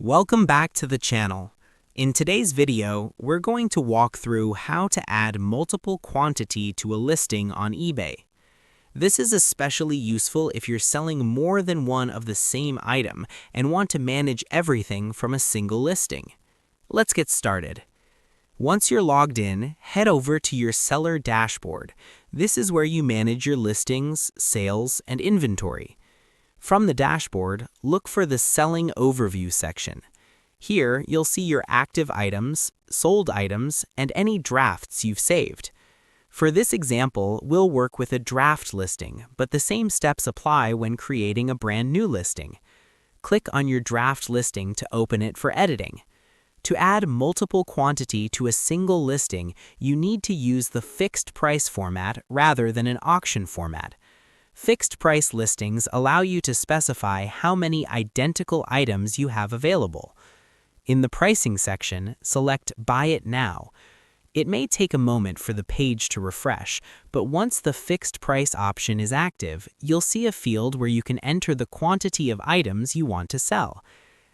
Welcome back to the channel. In today's video, we're going to walk through how to add multiple quantity to a listing on eBay. This is especially useful if you're selling more than one of the same item and want to manage everything from a single listing. Let's get started. Once you're logged in, head over to your seller dashboard. This is where you manage your listings, sales, and inventory. From the dashboard, look for the Selling Overview section. Here, you'll see your active items, sold items, and any drafts you've saved. For this example, we'll work with a draft listing, but the same steps apply when creating a brand new listing. Click on your draft listing to open it for editing. To add multiple quantity to a single listing, you need to use the fixed price format rather than an auction format. Fixed price listings allow you to specify how many identical items you have available. In the pricing section, select Buy It Now. It may take a moment for the page to refresh, but once the fixed price option is active, you'll see a field where you can enter the quantity of items you want to sell.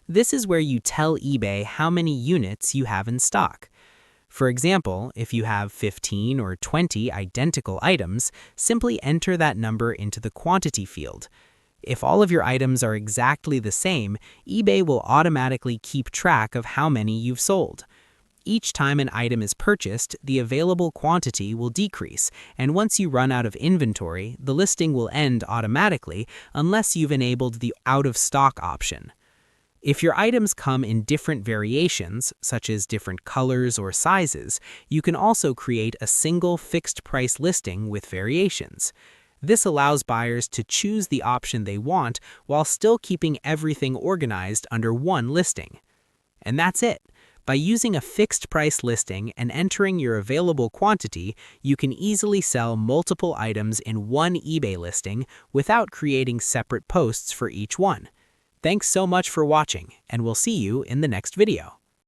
This is where you tell eBay how many units you have in stock. For example, if you have 15 or 20 identical items, simply enter that number into the quantity field. If all of your items are exactly the same, eBay will automatically keep track of how many you've sold. Each time an item is purchased, the available quantity will decrease, and once you run out of inventory, the listing will end automatically unless you've enabled the out-of-stock option. If your items come in different variations, such as different colors or sizes, you can also create a single fixed price listing with variations. This allows buyers to choose the option they want while still keeping everything organized under one listing. And that's it. By using a fixed price listing and entering your available quantity, you can easily sell multiple items in one eBay listing without creating separate posts for each one. Thanks so much for watching, and we'll see you in the next video.